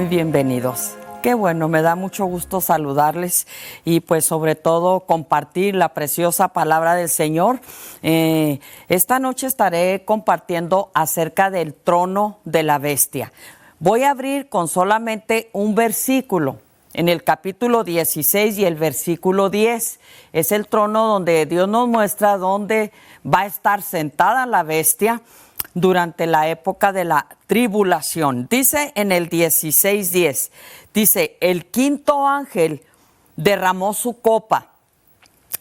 bienvenidos. Qué bueno, me da mucho gusto saludarles y pues sobre todo compartir la preciosa palabra del Señor. Esta noche estaré compartiendo acerca del trono de la bestia. Voy a abrir con solamente un versículo en el capítulo 16 y el versículo 10. Es el trono donde Dios nos muestra dónde va a estar sentada la bestia durante la época de la tribulación. Dice en el 16:10, dice, el quinto ángel derramó su copa.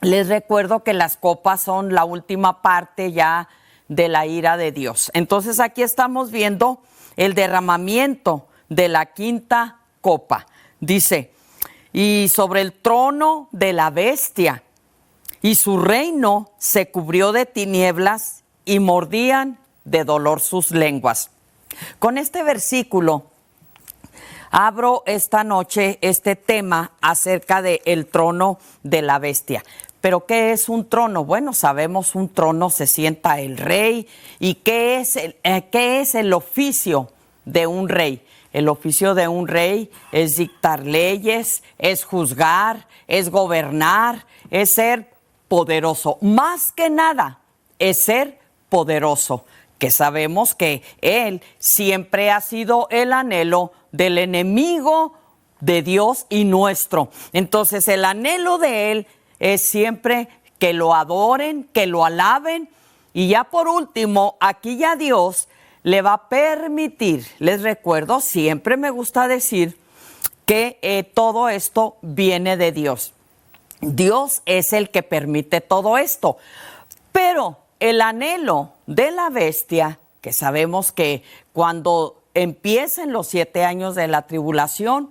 Les recuerdo que las copas son la última parte ya de la ira de Dios. Entonces aquí estamos viendo el derramamiento de la quinta copa. Dice, y sobre el trono de la bestia, y su reino se cubrió de tinieblas y mordían de dolor sus lenguas. Con este versículo abro esta noche este tema acerca del trono de la bestia. ¿Pero qué es un trono? Bueno, sabemos un trono se sienta el rey. ¿Y qué es el oficio de un rey? El oficio de un rey es dictar leyes, es juzgar, es gobernar, es ser poderoso. Más que nada, es ser poderoso. Que sabemos que él siempre ha sido el anhelo del enemigo de Dios y nuestro. Entonces el anhelo de él es siempre que lo adoren, que lo alaben. Y ya por último, aquí ya Dios le va a permitir, les recuerdo, siempre me gusta decir que todo esto viene de Dios. Dios es el que permite todo esto. Pero el anhelo de la bestia, que sabemos que cuando empiecen los 7 años de la tribulación,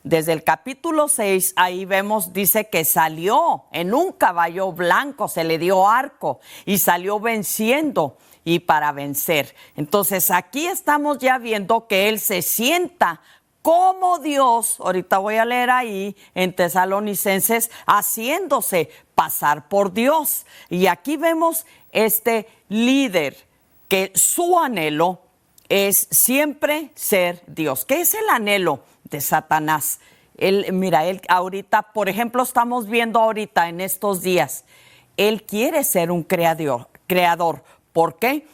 desde el capítulo 6, ahí vemos, dice que salió en un caballo blanco, se le dio arco y salió venciendo y para vencer. Entonces aquí estamos ya viendo que él se sienta como Dios, ahorita voy a leer ahí en Tesalonicenses, haciéndose pasar por Dios. Y aquí vemos este líder que su anhelo es siempre ser Dios. ¿Qué es el anhelo de Satanás? Él ahorita, por ejemplo, estamos viendo ahorita en estos días, él quiere ser un creador. ¿Por qué?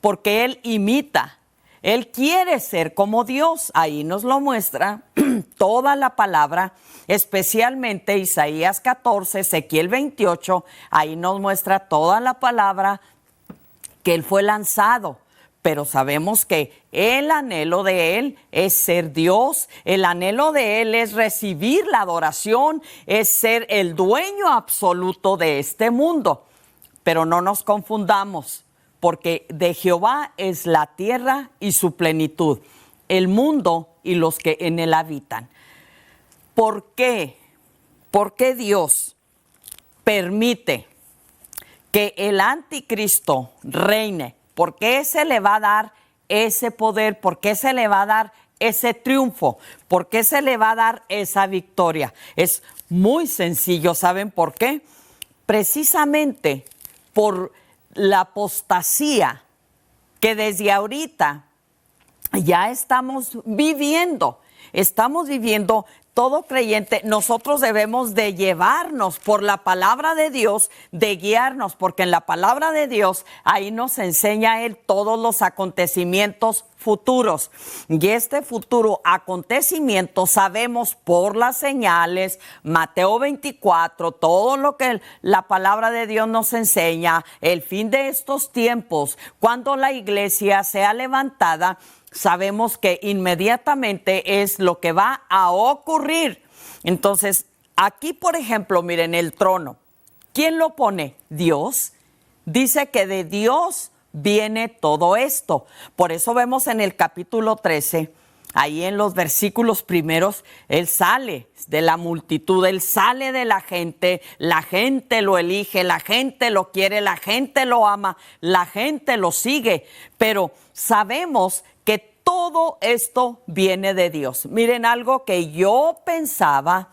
Porque él imita. Él quiere ser como Dios. Ahí nos lo muestra toda la palabra, especialmente Isaías 14, Ezequiel 28. Ahí nos muestra toda la palabra que él fue lanzado. Pero sabemos que el anhelo de él es ser Dios. El anhelo de él es recibir la adoración, es ser el dueño absoluto de este mundo. Pero no nos confundamos, porque de Jehová es la tierra y su plenitud, el mundo y los que en él habitan. ¿Por qué? ¿Por qué Dios permite que el anticristo reine? ¿Por qué se le va a dar ese poder? ¿Por qué se le va a dar ese triunfo? ¿Por qué se le va a dar esa victoria? Es muy sencillo, ¿saben por qué? Precisamente por la apostasía que desde ahorita ya estamos viviendo. Todo creyente, nosotros debemos de llevarnos por la palabra de Dios, de guiarnos, porque en la palabra de Dios ahí nos enseña Él todos los acontecimientos futuros. Y este futuro acontecimiento sabemos por las señales, Mateo 24, todo lo que la palabra de Dios nos enseña, el fin de estos tiempos, cuando la iglesia sea levantada, sabemos que inmediatamente es lo que va a ocurrir. Entonces, aquí, por ejemplo, miren el trono. ¿Quién lo pone? Dios. Dice que de Dios viene todo esto. Por eso vemos en el capítulo 13, ahí en los versículos primeros, Él sale de la multitud, Él sale de la gente lo elige, la gente lo quiere, la gente lo ama, la gente lo sigue. Pero sabemos que todo esto viene de Dios. Miren, algo que yo pensaba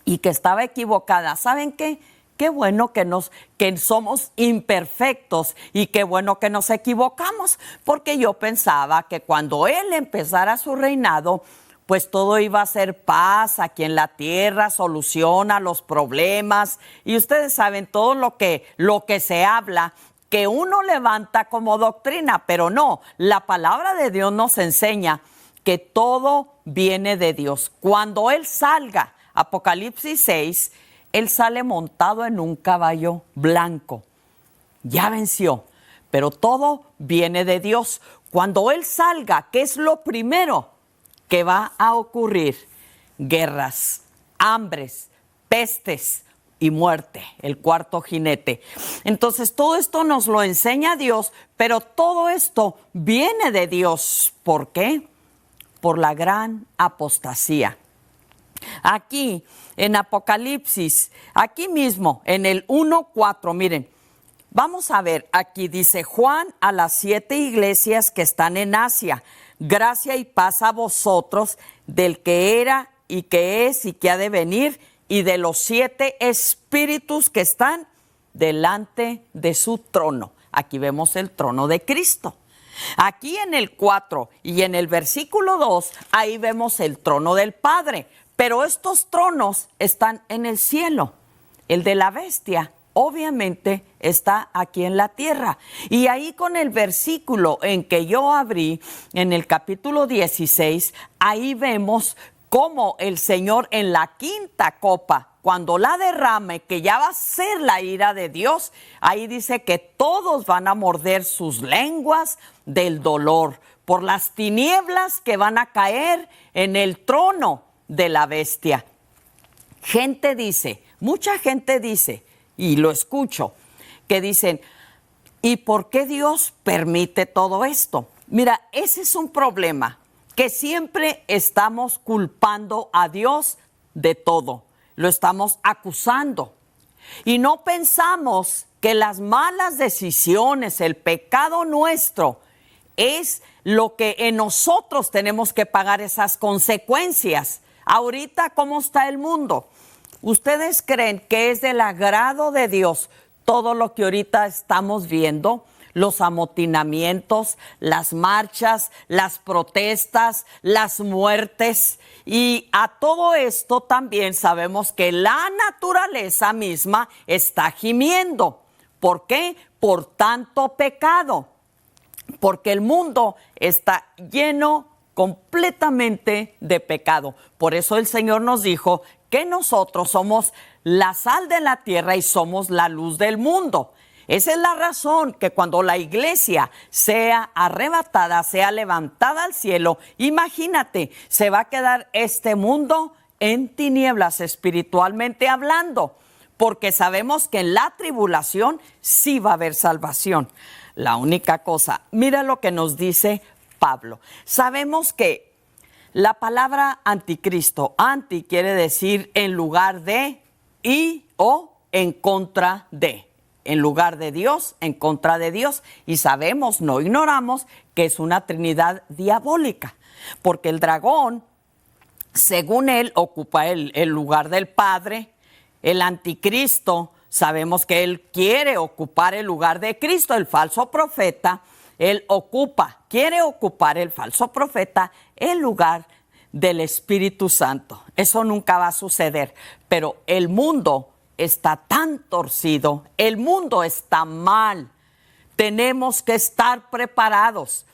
y que estaba equivocada. ¿Saben qué? Qué bueno que somos imperfectos y qué bueno que nos equivocamos, porque yo pensaba que cuando Él empezara su reinado, pues todo iba a ser paz aquí en la tierra, solución a los problemas. Y ustedes saben todo lo que se habla, que uno levanta como doctrina, pero no, la palabra de Dios nos enseña que todo viene de Dios. Cuando Él salga, Apocalipsis 6, Él sale montado en un caballo blanco. Ya venció, pero todo viene de Dios. Cuando Él salga, ¿qué es lo primero que va a ocurrir? Guerras, hambres, pestes y muerte, el cuarto jinete. Entonces todo esto nos lo enseña Dios, pero todo esto viene de Dios. ¿Por qué? Por la gran apostasía. Aquí en Apocalipsis, aquí mismo en el 1:4, miren, vamos a ver, aquí dice: Juan a las 7 iglesias que están en Asia, gracia y paz a vosotros, del que era y que es y que ha de venir, y de los 7 espíritus que están delante de su trono. Aquí vemos el trono de Cristo. Aquí en el 4 y en el versículo 2, ahí vemos el trono del Padre. Pero estos tronos están en el cielo. El de la bestia, obviamente, está aquí en la tierra. Y ahí con el versículo en que yo abrí, en el capítulo 16, ahí vemos cómo el Señor en la quinta copa, cuando la derrame, que ya va a ser la ira de Dios, ahí dice que todos van a morder sus lenguas del dolor por las tinieblas que van a caer en el trono de la bestia. Gente dice, mucha gente dice, y lo escucho, que dicen: ¿y por qué Dios permite todo esto? Mira, ese es un problema, que siempre estamos culpando a Dios de todo. Lo estamos acusando. Y no pensamos que las malas decisiones, el pecado nuestro, es lo que en nosotros tenemos que pagar esas consecuencias. Ahorita, ¿cómo está el mundo? ¿Ustedes creen que es del agrado de Dios todo lo que ahorita estamos viendo? Los amotinamientos, las marchas, las protestas, las muertes. Y a todo esto también sabemos que la naturaleza misma está gimiendo. ¿Por qué? Por tanto pecado. Porque el mundo está lleno completamente de pecado. Por eso el Señor nos dijo que nosotros somos la sal de la tierra y somos la luz del mundo. Esa es la razón que cuando la iglesia sea arrebatada, sea levantada al cielo, imagínate, se va a quedar este mundo en tinieblas espiritualmente hablando, porque sabemos que en la tribulación sí va a haber salvación. La única cosa, mira lo que nos dice Pablo. Sabemos que la palabra anticristo, anti quiere decir en lugar de, y o en contra de. En lugar de Dios, en contra de Dios. Y sabemos, no ignoramos, que es una trinidad diabólica. Porque el dragón, según él, ocupa el lugar del Padre. El anticristo, sabemos que él quiere ocupar el lugar de Cristo. El falso profeta, él quiere ocupar el falso profeta el lugar del Espíritu Santo. Eso nunca va a suceder. Pero el mundo está tan torcido, el mundo está mal. Tenemos que estar preparados,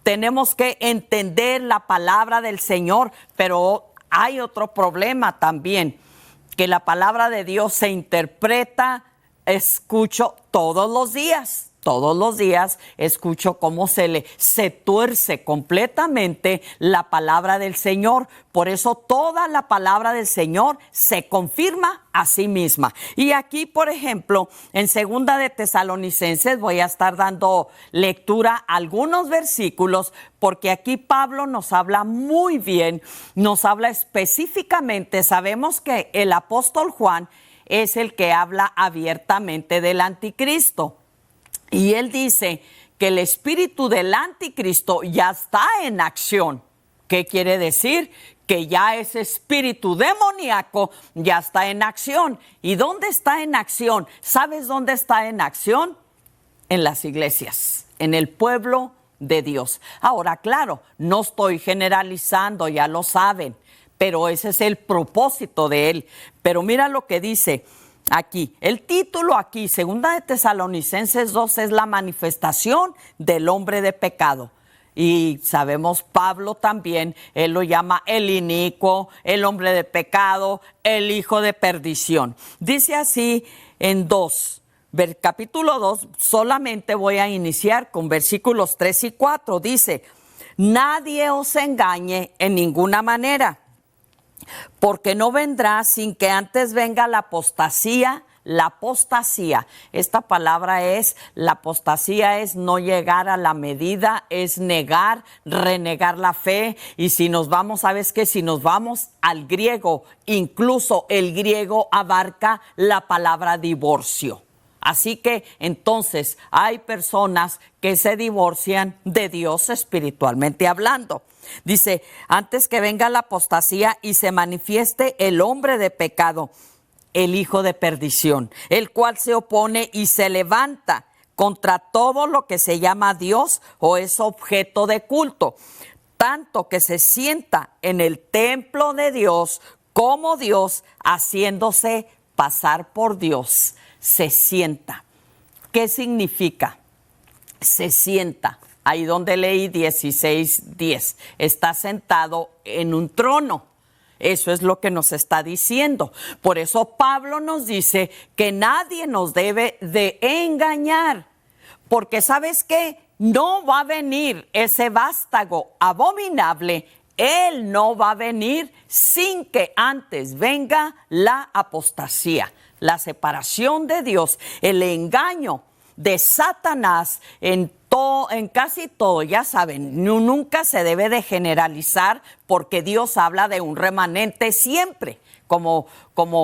tenemos que entender la palabra del Señor, pero hay otro problema también, que la palabra de Dios se interpreta, escucho todos los días escucho cómo se tuerce completamente la palabra del Señor. Por eso toda la palabra del Señor se confirma a sí misma. Y aquí, por ejemplo, en 2 de Tesalonicenses voy a estar dando lectura a algunos versículos, porque aquí Pablo nos habla muy bien, nos habla específicamente. Sabemos que el apóstol Juan es el que habla abiertamente del anticristo. Y él dice que el espíritu del anticristo ya está en acción. ¿Qué quiere decir? Que ya ese espíritu demoníaco ya está en acción. ¿Y dónde está en acción? ¿Sabes dónde está en acción? En las iglesias, en el pueblo de Dios. Ahora, claro, no estoy generalizando, ya lo saben, pero ese es el propósito de él. Pero mira lo que dice aquí. El título aquí, 2 de Tesalonicenses 2, es la manifestación del hombre de pecado. Y sabemos Pablo también, él lo llama el inicuo, el hombre de pecado, el hijo de perdición. Dice así en capítulo 2, solamente voy a iniciar con versículos 3 y 4. Dice, nadie os engañe en ninguna manera, porque no vendrá sin que antes venga la apostasía. La apostasía, esta palabra la apostasía es no llegar a la medida, es negar, renegar la fe. Y si nos vamos, ¿sabes qué? Si nos vamos al griego, incluso el griego abarca la palabra divorcio. Así que entonces hay personas que se divorcian de Dios espiritualmente hablando. Dice, antes que venga la apostasía y se manifieste el hombre de pecado, el hijo de perdición, el cual se opone y se levanta contra todo lo que se llama Dios o es objeto de culto, tanto que se sienta en el templo de Dios como Dios, haciéndose pasar por Dios. Se sienta. ¿Qué significa? Se sienta. Ahí donde leí 16:10. Está sentado en un trono. Eso es lo que nos está diciendo. Por eso Pablo nos dice que nadie nos debe de engañar. Porque ¿sabes qué? No va a venir ese vástago abominable. Él no va a venir sin que antes venga la apostasía, la separación de Dios, el engaño de Satanás en casi todo. Ya saben, nunca se debe de generalizar porque Dios habla de un remanente siempre, como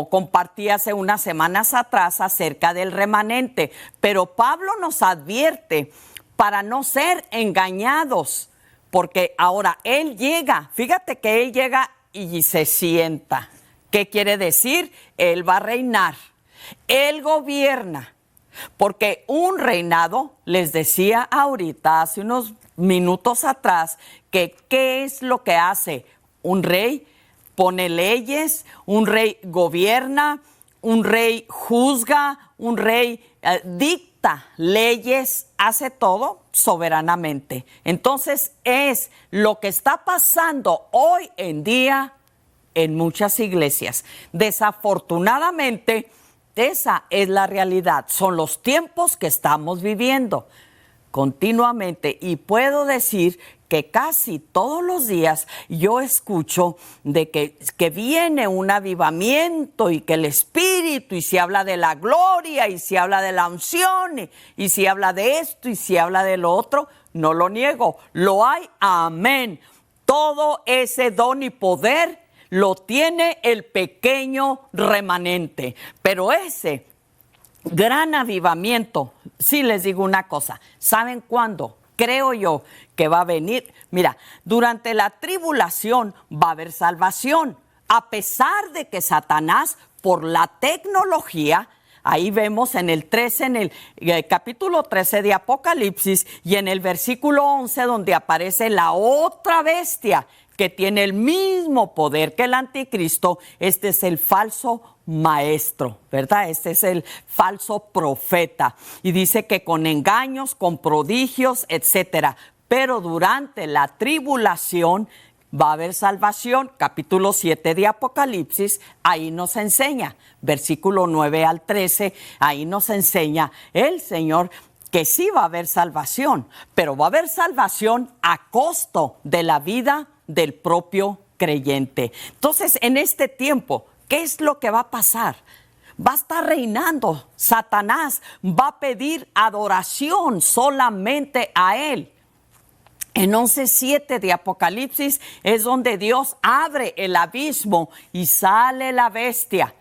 compartí hace unas semanas atrás acerca del remanente. Pero Pablo nos advierte para no ser engañados, porque ahora él llega, fíjate que él llega y se sienta. ¿Qué quiere decir? Él va a reinar, él gobierna. Porque un reinado, les decía ahorita, hace unos minutos atrás, que ¿qué es lo que hace? Un rey pone leyes, un rey gobierna, un rey juzga, un rey dicta leyes, hace todo soberanamente. Entonces es lo que está pasando hoy en día en muchas iglesias. Desafortunadamente, esa es la realidad, son los tiempos que estamos viviendo continuamente y puedo decir que casi todos los días yo escucho de que viene un avivamiento y que el Espíritu, y se habla de la gloria y se habla de la unción y se habla de esto y se habla de lo otro. No lo niego, lo hay, amén. Todo ese don y poder lo tiene el pequeño remanente, pero ese gran avivamiento, sí les digo una cosa, ¿saben cuándo? Creo yo que va a venir. Mira, durante la tribulación va a haber salvación, a pesar de que Satanás, por la tecnología, ahí vemos en el 13, en el capítulo 13 de Apocalipsis y en el versículo 11 donde aparece la otra bestia, que tiene el mismo poder que el anticristo. Este es el falso maestro, ¿verdad? Este es el falso profeta. Y dice que con engaños, con prodigios, etcétera. Pero durante la tribulación va a haber salvación. Capítulo 7 de Apocalipsis, ahí nos enseña. Versículo 9 al 13, ahí nos enseña el Señor que sí va a haber salvación, pero va a haber salvación a costo de la vida del propio creyente. Entonces, en este tiempo, ¿qué es lo que va a pasar? Va a estar reinando. Satanás va a pedir adoración solamente a él. En 11:7 de Apocalipsis es donde Dios abre el abismo y sale la bestia.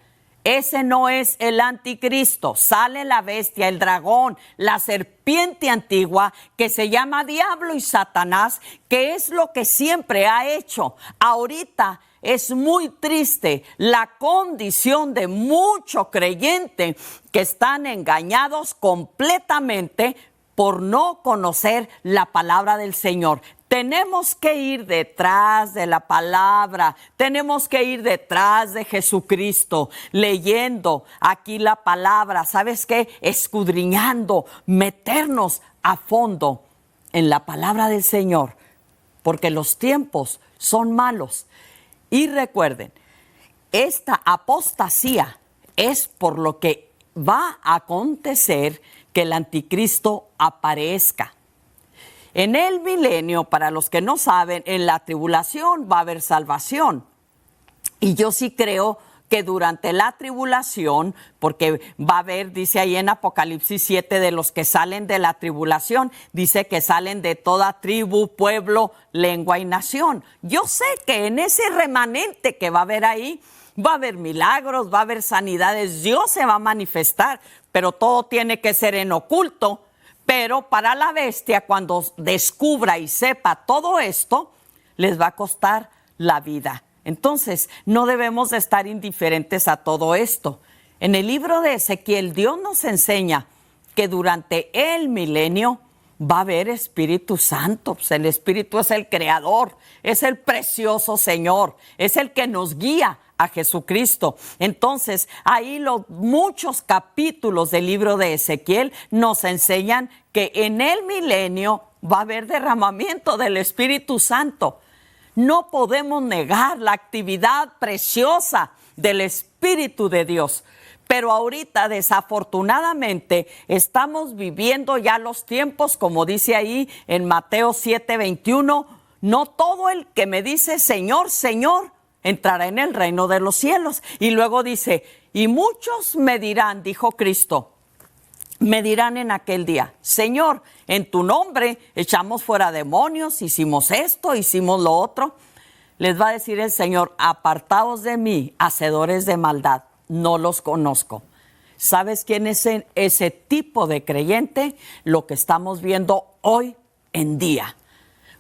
Ese no es el anticristo, sale la bestia, el dragón, la serpiente antigua que se llama Diablo y Satanás, que es lo que siempre ha hecho. Ahorita es muy triste la condición de muchos creyentes que están engañados completamente por no conocer la palabra del Señor. Tenemos que ir detrás de la palabra, tenemos que ir detrás de Jesucristo, leyendo aquí la palabra, ¿sabes qué? Escudriñando, meternos a fondo en la palabra del Señor, porque los tiempos son malos. Y recuerden, esta apostasía es por lo que va a acontecer que el anticristo aparezca. En el milenio, para los que no saben, en la tribulación va a haber salvación. Y yo sí creo que durante la tribulación, porque va a haber, dice ahí en Apocalipsis 7, de los que salen de la tribulación, dice que salen de toda tribu, pueblo, lengua y nación. Yo sé que en ese remanente que va a haber ahí, va a haber milagros, va a haber sanidades, Dios se va a manifestar, pero todo tiene que ser en oculto. Pero para la bestia, cuando descubra y sepa todo esto, les va a costar la vida. Entonces, no debemos de estar indiferentes a todo esto. En el libro de Ezequiel, Dios nos enseña que durante el milenio va a haber Espíritu Santo. Pues el Espíritu es el creador, es el precioso Señor, es el que nos guía a Jesucristo. Entonces, ahí los muchos capítulos del libro de Ezequiel nos enseñan que en el milenio va a haber derramamiento del Espíritu Santo. No podemos negar la actividad preciosa del Espíritu de Dios. Pero ahorita, desafortunadamente, estamos viviendo ya los tiempos, como dice ahí en Mateo 7:21, no todo el que me dice Señor, Señor, entrará en el reino de los cielos. Y luego dice, y muchos me dirán, dijo Cristo, me dirán en aquel día, Señor, en tu nombre echamos fuera demonios, hicimos esto, hicimos lo otro. Les va a decir el Señor, apartaos de mí, hacedores de maldad, no los conozco. ¿Sabes quién es ese tipo de creyente? Lo que estamos viendo hoy en día.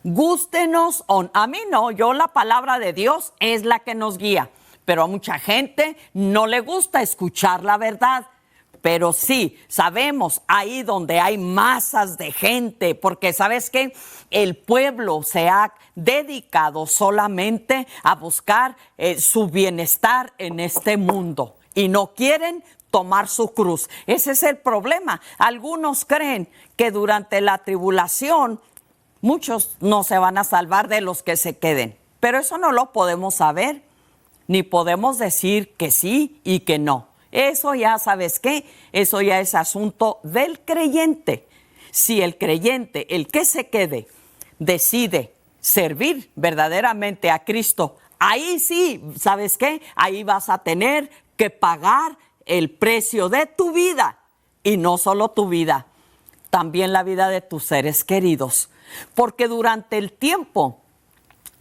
Gústenos, a mí no, yo la palabra de Dios es la que nos guía, pero a mucha gente no le gusta escuchar la verdad. Pero sí, sabemos ahí donde hay masas de gente, porque ¿sabes qué? El pueblo se ha dedicado solamente a buscar su bienestar en este mundo y no quieren tomar su cruz. Ese es el problema. Algunos creen que durante la tribulación muchos no se van a salvar de los que se queden, pero eso no lo podemos saber, ni podemos decir que sí y que no. Eso ya, ¿sabes qué? Eso ya es asunto del creyente. Si el creyente, el que se quede, decide servir verdaderamente a Cristo, ahí sí, ¿sabes qué? Ahí vas a tener que pagar el precio de tu vida. Y no solo tu vida, también la vida de tus seres queridos. Porque durante el tiempo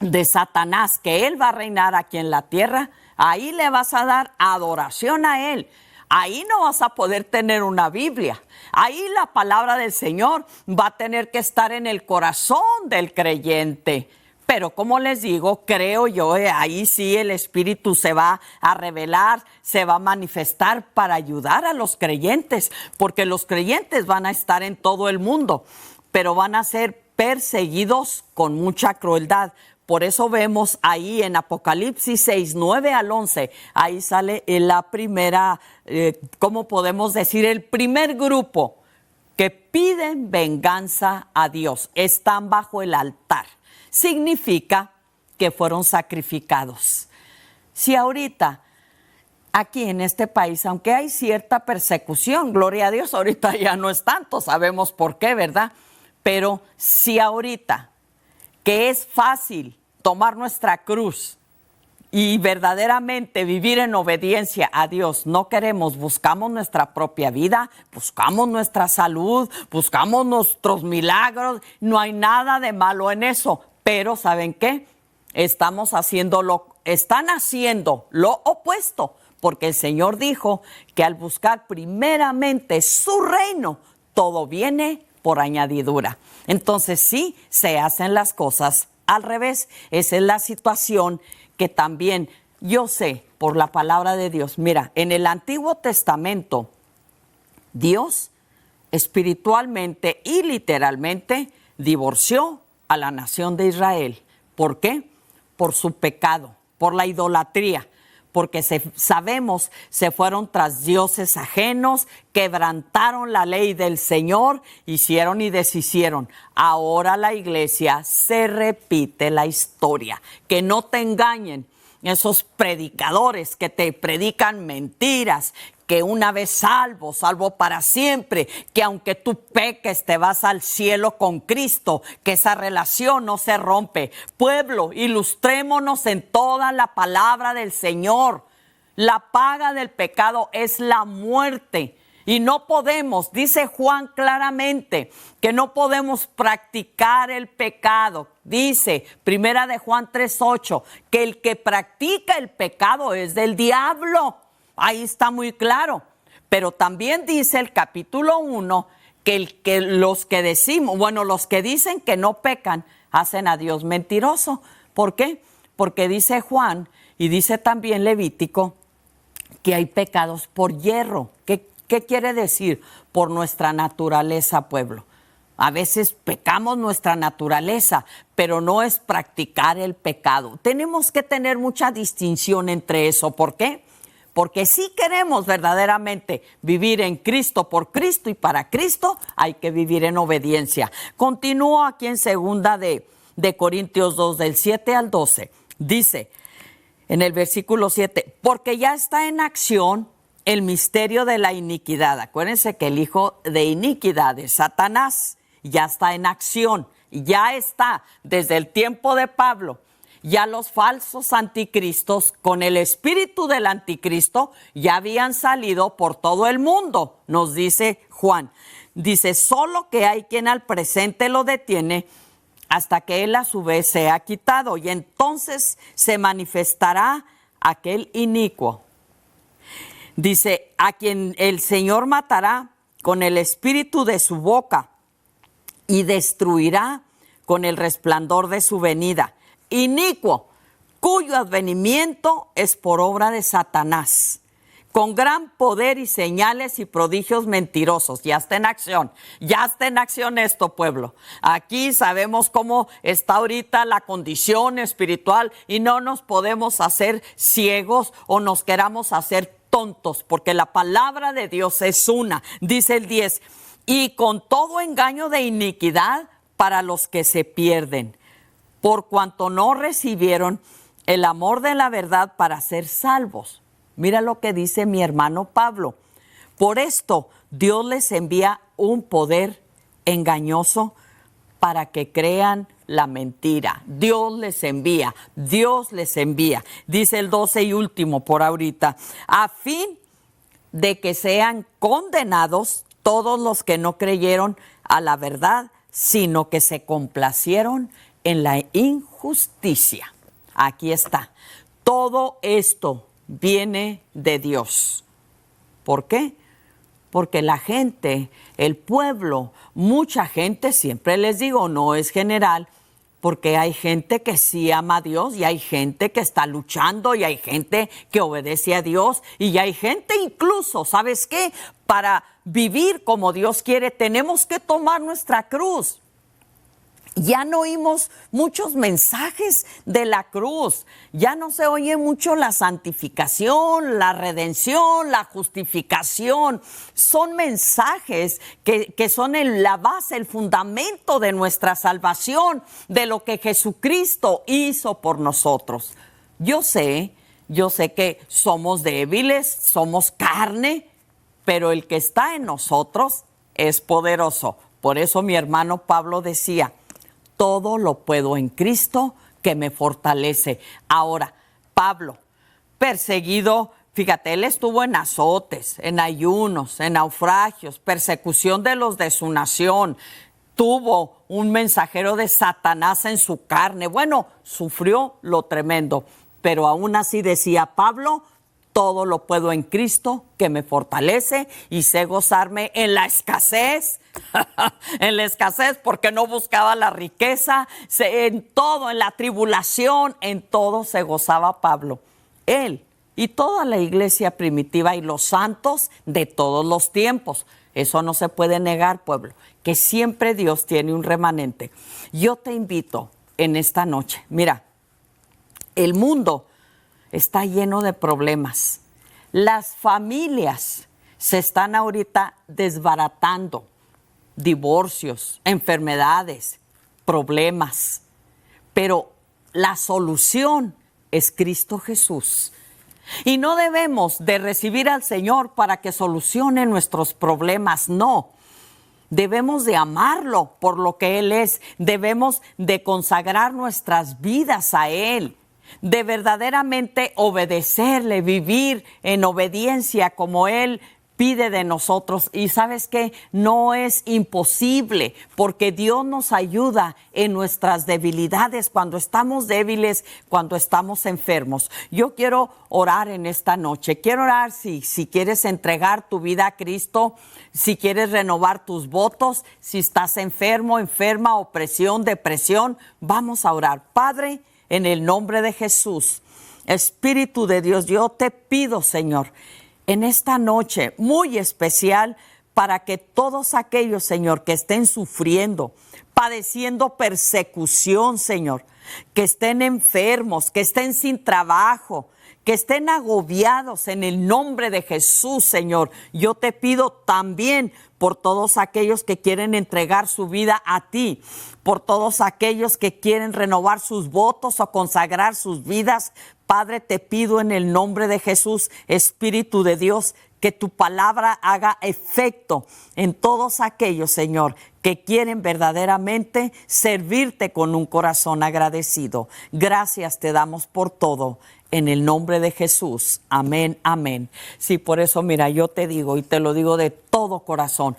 de Satanás, que él va a reinar aquí en la tierra, ahí le vas a dar adoración a él. Ahí no vas a poder tener una Biblia. Ahí la palabra del Señor va a tener que estar en el corazón del creyente. Pero como les digo, creo yo, ahí sí el Espíritu se va a revelar, se va a manifestar para ayudar a los creyentes, porque los creyentes van a estar en todo el mundo, pero van a ser perseguidos con mucha crueldad. Por eso vemos ahí en Apocalipsis 6, 9 al 11, ahí sale la primera, ¿cómo podemos decir? El primer grupo que piden venganza a Dios, están bajo el altar. Significa que fueron sacrificados. Si ahorita, aquí en este país, aunque hay cierta persecución, gloria a Dios, ahorita ya no es tanto, sabemos por qué, ¿verdad? Pero si ahorita, que es fácil tomar nuestra cruz y verdaderamente vivir en obediencia a Dios, no queremos, buscamos nuestra propia vida, buscamos nuestra salud, buscamos nuestros milagros, no hay nada de malo en eso, pero ¿saben qué? Están haciendo lo opuesto, porque el Señor dijo que al buscar primeramente su reino, todo viene por añadidura. Entonces sí, se hacen las cosas al revés. Esa es la situación que también yo sé por la palabra de Dios. Mira, en el Antiguo Testamento, Dios espiritualmente y literalmente divorció a la nación de Israel. ¿Por qué? Por su pecado, por la idolatría, porque sabemos se fueron tras dioses ajenos, quebrantaron la ley del Señor, hicieron y deshicieron. Ahora la iglesia se repite la historia. Que no te engañen esos predicadores que te predican mentiras, que una vez salvo, salvo para siempre, que aunque tú peques te vas al cielo con Cristo, que esa relación no se rompe. Pueblo, ilustrémonos en toda la palabra del Señor. La paga del pecado es la muerte. Y no podemos, dice Juan claramente, que no podemos practicar el pecado. Dice, primera de Juan 3:8, que el que practica el pecado es del diablo. Ahí está muy claro. Pero también dice el capítulo 1 que los que decimos, los que dicen que no pecan, hacen a Dios mentiroso. ¿Por qué? Porque dice Juan y dice también Levítico que hay pecados por hierro. ¿Qué quiere decir? Por nuestra naturaleza, pueblo. A veces pecamos nuestra naturaleza, pero no es practicar el pecado. Tenemos que tener mucha distinción entre eso. ¿Por qué? Porque si queremos verdaderamente vivir en Cristo, por Cristo y para Cristo, hay que vivir en obediencia. Continúo aquí en segunda de Corintios 2, del 7 al 12. Dice en el versículo 7, porque ya está en acción el misterio de la iniquidad. Acuérdense que el hijo de iniquidad es Satanás. Ya está en acción. Ya está desde el tiempo de Pablo. Ya los falsos anticristos con el espíritu del anticristo ya habían salido por todo el mundo, nos dice Juan. Dice, solo que hay quien al presente lo detiene hasta que él a su vez sea quitado, y entonces se manifestará aquel inicuo. Dice, a quien el Señor matará con el espíritu de su boca y destruirá con el resplandor de su venida. Inicuo, cuyo advenimiento es por obra de Satanás, con gran poder y señales y prodigios mentirosos. Ya está en acción esto, pueblo. Aquí sabemos cómo está ahorita la condición espiritual y no nos podemos hacer ciegos o nos queramos hacer tontos, porque la palabra de Dios es una. Dice el 10, y con todo engaño de iniquidad para los que se pierden, por cuanto no recibieron el amor de la verdad para ser salvos. Mira lo que dice mi hermano Pablo. Por esto Dios les envía un poder engañoso para que crean la mentira. Dios les envía. Dice el 12 y último por ahorita, a fin de que sean condenados todos los que no creyeron a la verdad, sino que se complacieron en la injusticia. Aquí está. Todo esto viene de Dios. ¿Por qué? Porque la gente, el pueblo, mucha gente, siempre les digo, no es general, porque hay gente que sí ama a Dios y hay gente que está luchando y hay gente que obedece a Dios y hay gente incluso, ¿sabes qué? Para vivir como Dios quiere tenemos que tomar nuestra cruz. Ya no oímos muchos mensajes de la cruz, ya no se oye mucho la santificación, la redención, la justificación. Son mensajes que son la base, el fundamento de nuestra salvación, de lo que Jesucristo hizo por nosotros. Yo sé que somos débiles, somos carne, pero el que está en nosotros es poderoso. Por eso mi hermano Pablo decía, todo lo puedo en Cristo que me fortalece. Ahora, Pablo, perseguido, fíjate, él estuvo en azotes, en ayunos, en naufragios, persecución de los de su nación. Tuvo un mensajero de Satanás en su carne. Bueno, sufrió lo tremendo, pero aún así decía Pablo, todo lo puedo en Cristo que me fortalece y sé gozarme en la escasez, en la escasez porque no buscaba la riqueza, en todo, en la tribulación, en todo se gozaba Pablo. Él y toda la iglesia primitiva y los santos de todos los tiempos. Eso no se puede negar, pueblo, que siempre Dios tiene un remanente. Yo te invito en esta noche, mira, el mundo está lleno de problemas. Las familias se están ahorita desbaratando, divorcios, enfermedades, problemas, pero la solución es Cristo Jesús. Y no debemos de recibir al Señor para que solucione nuestros problemas, no. Debemos de amarlo por lo que Él es, debemos de consagrar nuestras vidas a Él, de verdaderamente obedecerle, vivir en obediencia como Él pide de nosotros. Y ¿sabes qué? No es imposible, porque Dios nos ayuda en nuestras debilidades, cuando estamos débiles, cuando estamos enfermos. Yo quiero orar en esta noche. Quiero orar si quieres entregar tu vida a Cristo, si quieres renovar tus votos, si estás enfermo, enferma, opresión, depresión. Vamos a orar. Padre, en el nombre de Jesús, Espíritu de Dios, yo te pido, Señor, en esta noche muy especial, para que todos aquellos, Señor, que estén sufriendo, padeciendo persecución, Señor, que estén enfermos, que estén sin trabajo, que estén agobiados, en el nombre de Jesús, Señor, yo te pido también por todos aquellos que quieren entregar su vida a ti, por todos aquellos que quieren renovar sus votos o consagrar sus vidas. Padre, te pido en el nombre de Jesús, Espíritu de Dios, que tu palabra haga efecto en todos aquellos, Señor, que quieren verdaderamente servirte con un corazón agradecido. Gracias te damos por todo. En el nombre de Jesús. Amén, amén. Sí, por eso, mira, yo te digo y te lo digo de todo corazón.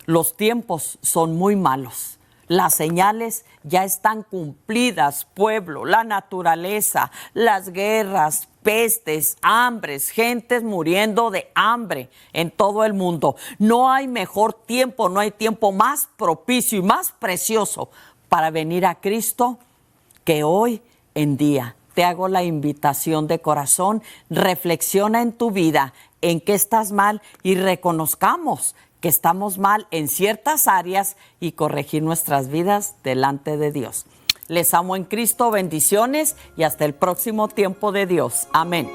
Los tiempos son muy malos. Las señales ya están cumplidas, pueblo, la naturaleza, las guerras, pestes, hambres, gentes muriendo de hambre en todo el mundo. No hay mejor tiempo, no hay tiempo más propicio y más precioso para venir a Cristo que hoy en día. Te hago la invitación de corazón, reflexiona en tu vida, en qué estás mal y reconozcamos que estamos mal en ciertas áreas y corregir nuestras vidas delante de Dios. Les amo en Cristo, bendiciones y hasta el próximo tiempo de Dios. Amén.